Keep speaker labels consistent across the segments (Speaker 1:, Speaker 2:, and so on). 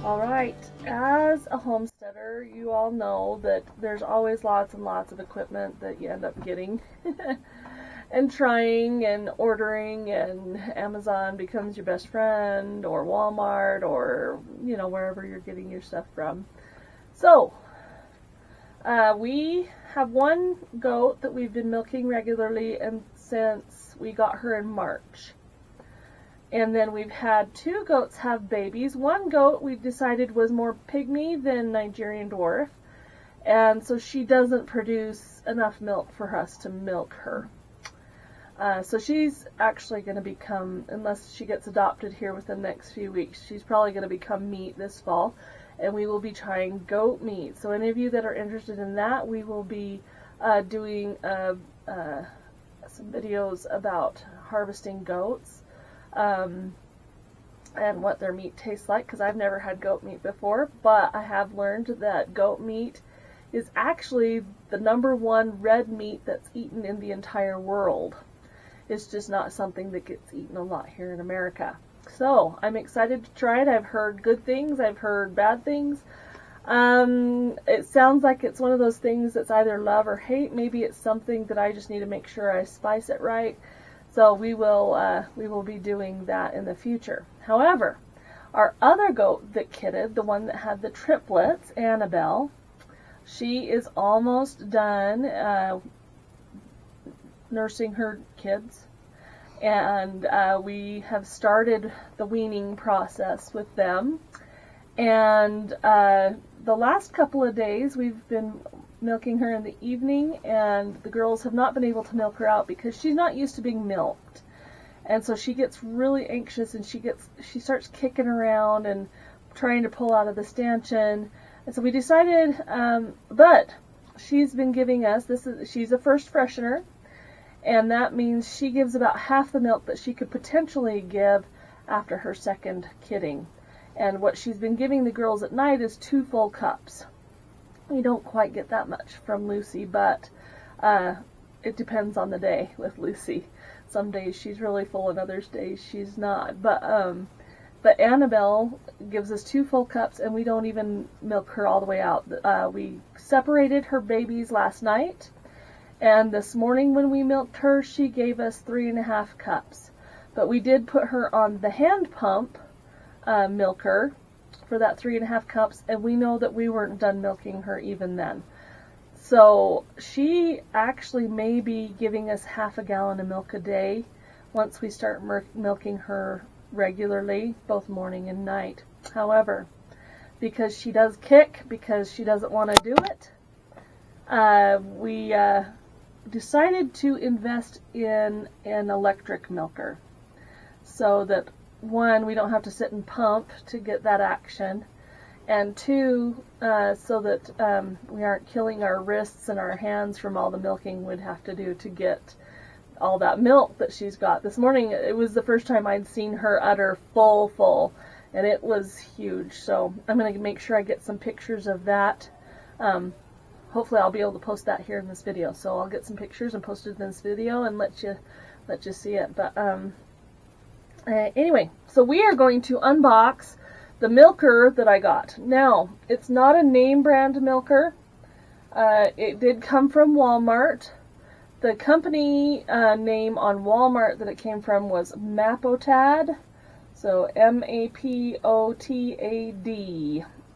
Speaker 1: Alright, as a homesteader, you all know that there's always lots and lots of equipment that you end up getting and trying and ordering, and Amazon becomes your best friend, or Walmart, or wherever you're getting your stuff from. So we have one goat that we've been milking regularly, and since we got her in March. And then we've had two goats have babies. One goat we decided was more pygmy than Nigerian dwarf, and so she doesn't produce enough milk for us to milk her. So she's actually going to become, unless she gets adopted here within the next few weeks, she's probably going to become meat this fall, and we will be trying goat meat. So any of you that are interested in that, we will be doing some videos about harvesting goats. And what their meat tastes like, because I've never had goat meat before, but I have learned that goat meat is actually the #1 red meat that's eaten in the entire world. It's just not something that gets eaten a lot here in America. So I'm excited to try it. I've heard good things, I've heard bad things. It sounds like it's one of those things that's either love or hate. Maybe it's something that I just need to make sure I spice it right. So we will be doing that in the future. However, our other goat that kidded, the one that had the triplets, Annabelle, she is almost done nursing her kids, and we have started the weaning process with them. And the last couple of days we've been milking her in the evening, and the girls have not been able to milk her out because she's not used to being milked, and so she gets really anxious, and she starts kicking around and trying to pull out of the stanchion. And so we decided, but she's been giving us she's a first freshener, and that means she gives about half the milk that she could potentially give after her second kidding. And what she's been giving the girls at night is 2 full cups. We don't quite get that much from Lucy, but it depends on the day with Lucy. Some days she's really full, and other days she's not. But Annabelle gives us 2 full cups, and we don't even milk her all the way out. We separated her babies last night, and this morning when we milked her, she gave us 3.5 cups. But we did put her on the hand pump milker for that 3.5 cups, and we know that we weren't done milking her even then. So she actually may be giving us half a gallon of milk a day once we start milking her regularly, both morning and night. However, because she does kick, because she doesn't want to do it, we decided to invest in an electric milker, so that 1, we don't have to sit and pump to get that action, and 2, so that we aren't killing our wrists and our hands from all the milking we'd have to do to get all that milk that she's got. This morning, it was the first time I'd seen her utter full, and it was huge. So I'm going to make sure I get some pictures of that. Hopefully I'll be able to post that here in this video. So I'll get some pictures and post it in this video and let you see it. But anyway, so we are going to unbox the milker that I got. Now, it's not a name brand milker. It did come from Walmart. The company name on Walmart that it came from was Mapotad. So Mapotad.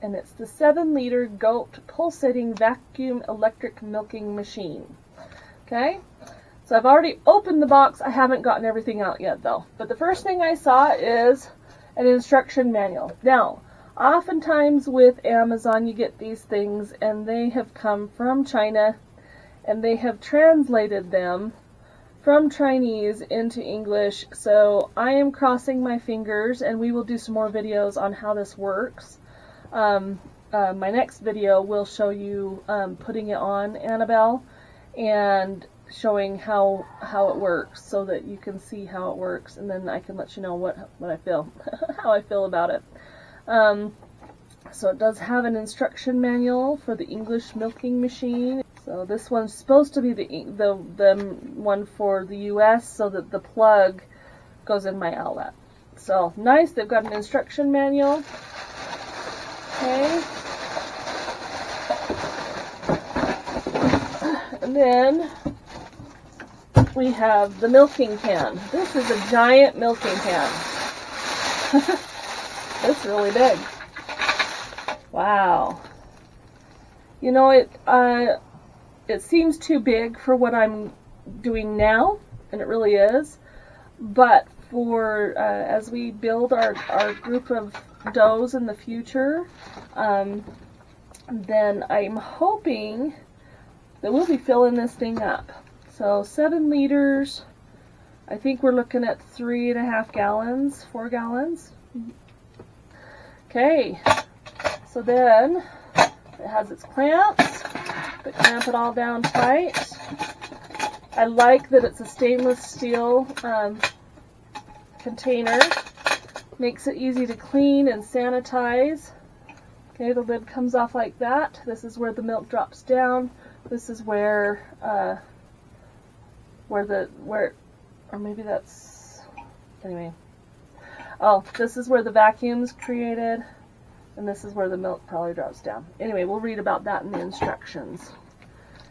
Speaker 1: And it's the 7-liter goat pulsating vacuum electric milking machine. Okay? So I've already opened the box. I haven't gotten everything out yet though. But the first thing I saw is an instruction manual. Now, oftentimes with Amazon you get these things, and they have come from China, and they have translated them from Chinese into English. So I am crossing my fingers, and we will do some more videos on how this works. My next video will show you putting it on Annabelle and showing how it works, so that you can see how it works, and then I can let you know what I feel, how I feel about it. So it does have an instruction manual for the English milking machine. So this one's supposed to be the one for the US, so that the plug goes in my outlet. So nice, they've got an instruction manual. Okay. And then we have the milking can. This is a giant milking can. It's really big. Wow. You know, it seems too big for what I'm doing now, and it really is. But for as we build our group of does in the future, then I'm hoping that we'll be filling this thing up. So 7 liters. I think we're looking at 3.5 gallons, 4 gallons. Okay. So then it has its clamps. But clamp it all down tight. I like that it's a stainless steel container. Makes it easy to clean and sanitize. Okay, the lid comes off like that. This is where the milk drops down. This is where or maybe that's, anyway. Oh, this is where the vacuum's created, and this is where the milk probably drops down. Anyway, we'll read about that in the instructions.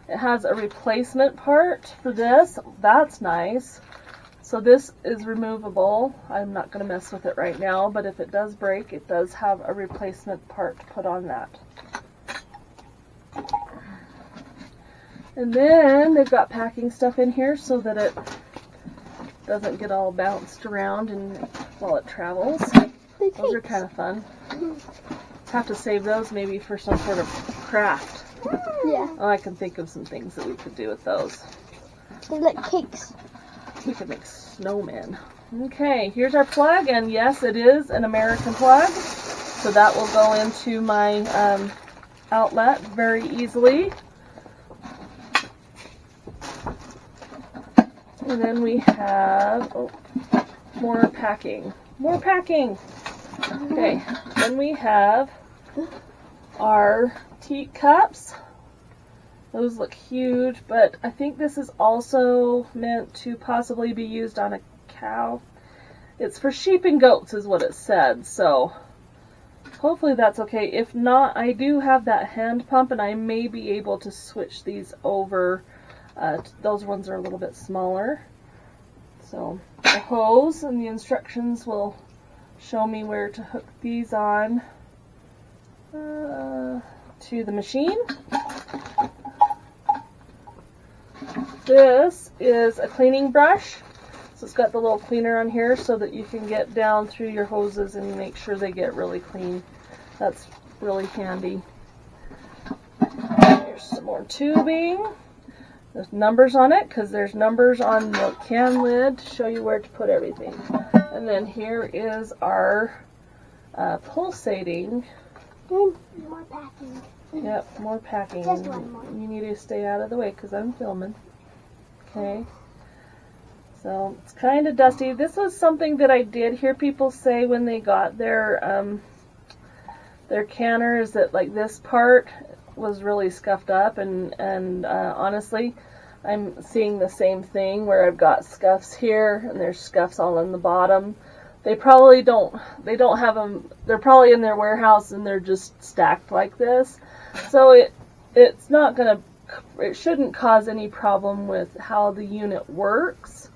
Speaker 1: It has a replacement part for this. That's nice. So this is removable. I'm not going to mess with it right now, but if it does break, it does have a replacement part put on that. And then they've got packing stuff in here so that it doesn't get all bounced around and while it travels. Those are kind of fun. Have to save those maybe for some sort of craft.
Speaker 2: Yeah.
Speaker 1: Oh, I can think of some things that we could do with those.
Speaker 2: They're like cakes.
Speaker 1: We could make snowmen. Okay, here's our plug, and yes, it is an American plug. So that will go into my outlet very easily. And then we have more packing. More packing. Okay, then we have our teat cups. Those look huge, but I think this is also meant to possibly be used on a cow. It's for sheep and goats is what it said, so hopefully that's okay. If not, I do have that hand pump, and I may be able to switch these over. Those ones are a little bit smaller. So the hose and the instructions will show me where to hook these on to the machine. This is a cleaning brush. So it's got the little cleaner on here so that you can get down through your hoses and make sure they get really clean. That's really handy. Here's some more tubing. There's numbers on it because there's numbers on the can lid to show you where to put everything. And then here is our pulsating.
Speaker 2: More packing.
Speaker 1: Yep, more packing.
Speaker 2: Just one more.
Speaker 1: You need to stay out of the way because I'm filming. Okay. So it's kind of dusty. This was something that I did hear people say when they got their canners, that like this part was really scuffed up, and honestly, I'm seeing the same thing where I've got scuffs here and there's scuffs all in the bottom. They probably don't have them. They're probably in their warehouse and they're just stacked like this. So it's not gonna. It shouldn't cause any problem with how the unit works,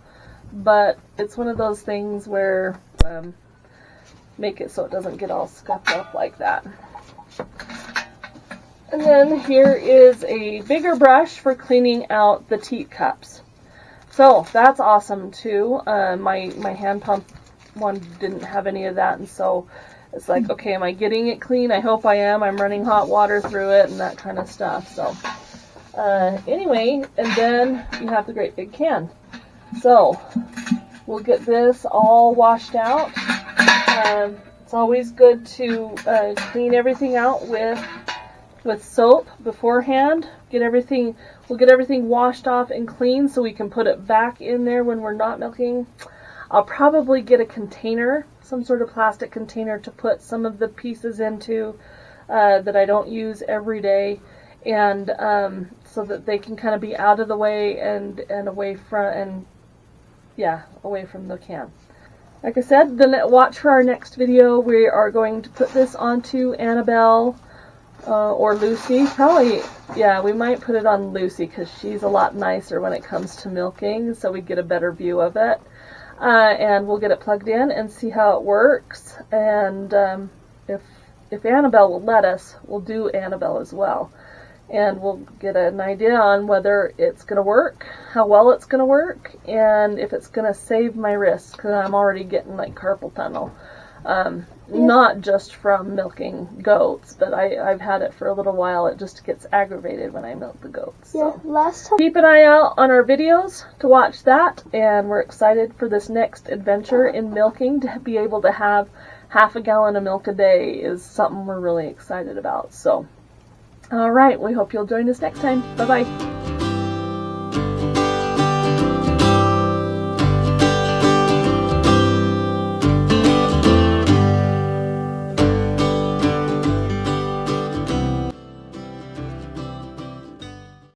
Speaker 1: but it's one of those things where make it so it doesn't get all scuffed up like that. And then here is a bigger brush for cleaning out the teat cups. So that's awesome too. My hand pump one didn't have any of that, and so it's like, okay, am I getting it clean? I hope I am. I'm running hot water through it and that kind of stuff. So anyway, and then you have the great big can. So we'll get this all washed out. It's always good to clean everything out with soap beforehand. We'll get everything washed off and clean so we can put it back in there when we're not milking. I'll probably get a container, some sort of plastic container to put some of the pieces into that I don't use every day, and so that they can kind of be out of the way and away from the can. Like I said, watch for our next video. We are going to put this onto Annabelle or Lucy. Probably, yeah, we might put it on Lucy because she's a lot nicer when it comes to milking, so we get a better view of it. And we'll get it plugged in and see how it works. And if Annabelle will let us, we'll do Annabelle as well. And we'll get an idea on whether it's going to work, how well it's going to work, and if it's going to save my wrists, because I'm already getting like carpal tunnel. Not just from milking goats, but I've had it for a little while. It just gets aggravated when I milk the goats.
Speaker 2: Yeah,
Speaker 1: So.
Speaker 2: last time.
Speaker 1: Keep an eye out on our videos to watch that, and we're excited for this next adventure in milking. To be able to have half a gallon of milk a day is something we're really excited about. So, all right, we hope you'll join us next time. Bye-bye.